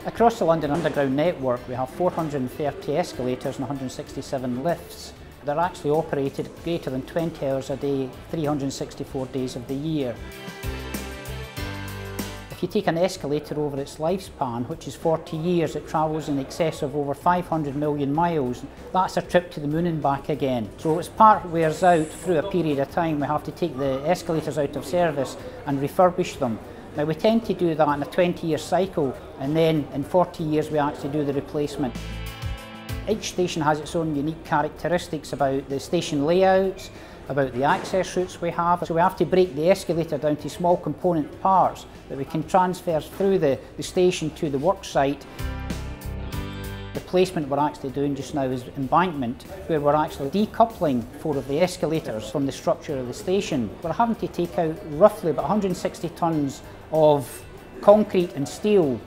Across the London Underground network we have 430 escalators and 167 lifts. They're actually operated greater than 20 hours a day, 364 days of the year. If you take an escalator over its lifespan, which is 40 years, it travels in excess of over 500 million miles. That's a trip to the moon and back again. So as part wears out through a period of time, we have to take the escalators out of service and refurbish them. Now we tend to do that in a 20-year cycle, and then in 40 years we actually do the replacement. Each station has its own unique characteristics about the station layouts, about the access routes we have. So we have to break the escalator down to small component parts that we can transfer through the station to the work site. The placement we're actually doing just now is embankment, where we're actually decoupling 4 of the escalators from the structure of the station. We're having to take out roughly about 160 tonnes of concrete and steel,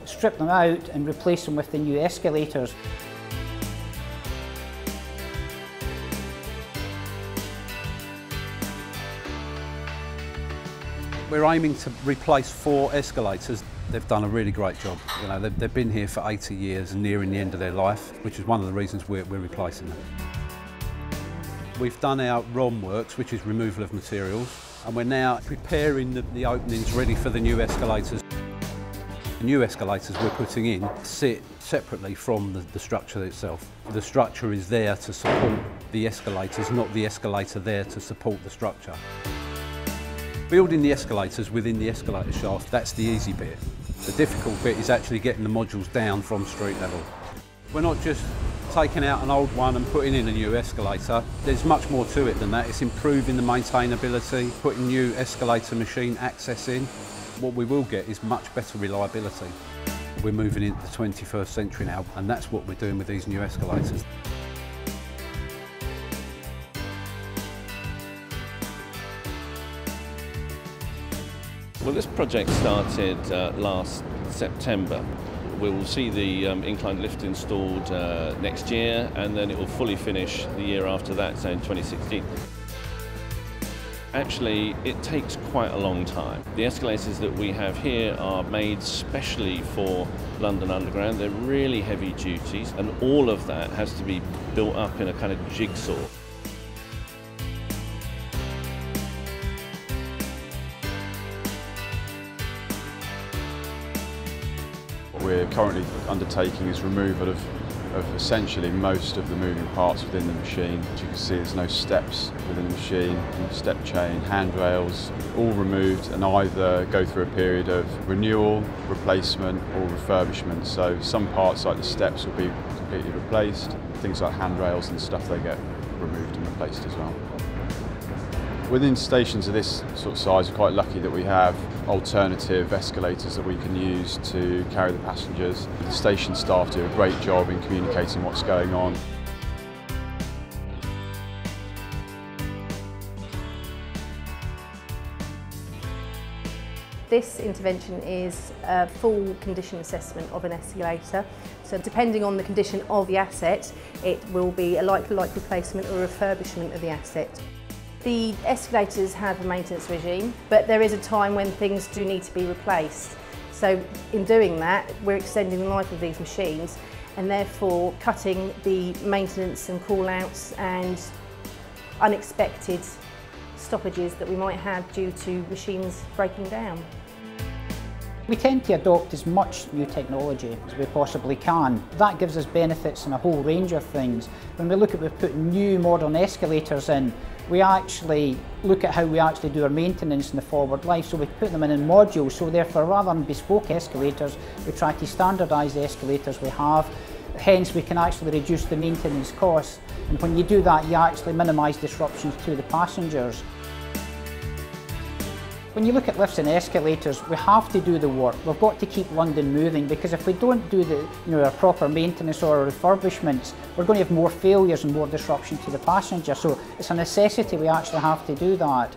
strip them out and replace them with the new escalators. We're aiming to replace 4 escalators. They've done a really great job. You know, they've been here for 80 years and nearing the end of their life, which is one of the reasons we're replacing them. We've done our ROM works, which is removal of materials, and we're now preparing the openings ready for the new escalators. The new escalators we're putting in sit separately from the structure itself. The structure is there to support the escalators, not the escalator there to support the structure. Building the escalators within the escalator shaft, that's the easy bit. The difficult bit is actually getting the modules down from street level. We're not just taking out an old one and putting in a new escalator. There's much more to it than that. It's improving the maintainability, putting new escalator machine access in. What we will get is much better reliability. We're moving into the 21st century now, and that's what we're doing with these new escalators. Well, this project started last September. We will see the inclined lift installed next year, and then it will fully finish the year after that, so in 2016. Actually, it takes quite a long time. The escalators that we have here are made specially for London Underground. They're really heavy duties, and all of that has to be built up in a kind of jigsaw. What we're currently undertaking is removal of essentially most of the moving parts within the machine. As you can see, there's no steps within the machine, step chain, handrails, all removed and either go through a period of renewal, replacement or refurbishment. So some parts like the steps will be completely replaced, things like handrails and stuff, they get removed and replaced as well. Within stations of this sort of size, we're quite lucky that we have alternative escalators that we can use to carry the passengers. The station staff do a great job in communicating what's going on. This intervention is a full condition assessment of an escalator. So depending on the condition of the asset, it will be a like-for-like replacement or refurbishment of the asset. The escalators have a maintenance regime, but there is a time when things do need to be replaced. So in doing that, we're extending the life of these machines and therefore cutting the maintenance and call-outs and unexpected stoppages that we might have due to machines breaking down. We tend to adopt as much new technology as we possibly can. That gives us benefits in a whole range of things. When we look at putting new modern escalators in, we actually look at how we actually do our maintenance in the forward life. So we put them in modules, so therefore rather than bespoke escalators, we try to standardise the escalators we have. Hence we can actually reduce the maintenance costs, and when you do that you actually minimise disruptions to the passengers. When you look at lifts and escalators, we have to do the work. We've got to keep London moving, because if we don't do our proper maintenance or our refurbishments, we're going to have more failures and more disruption to the passenger. So it's a necessity we actually have to do that.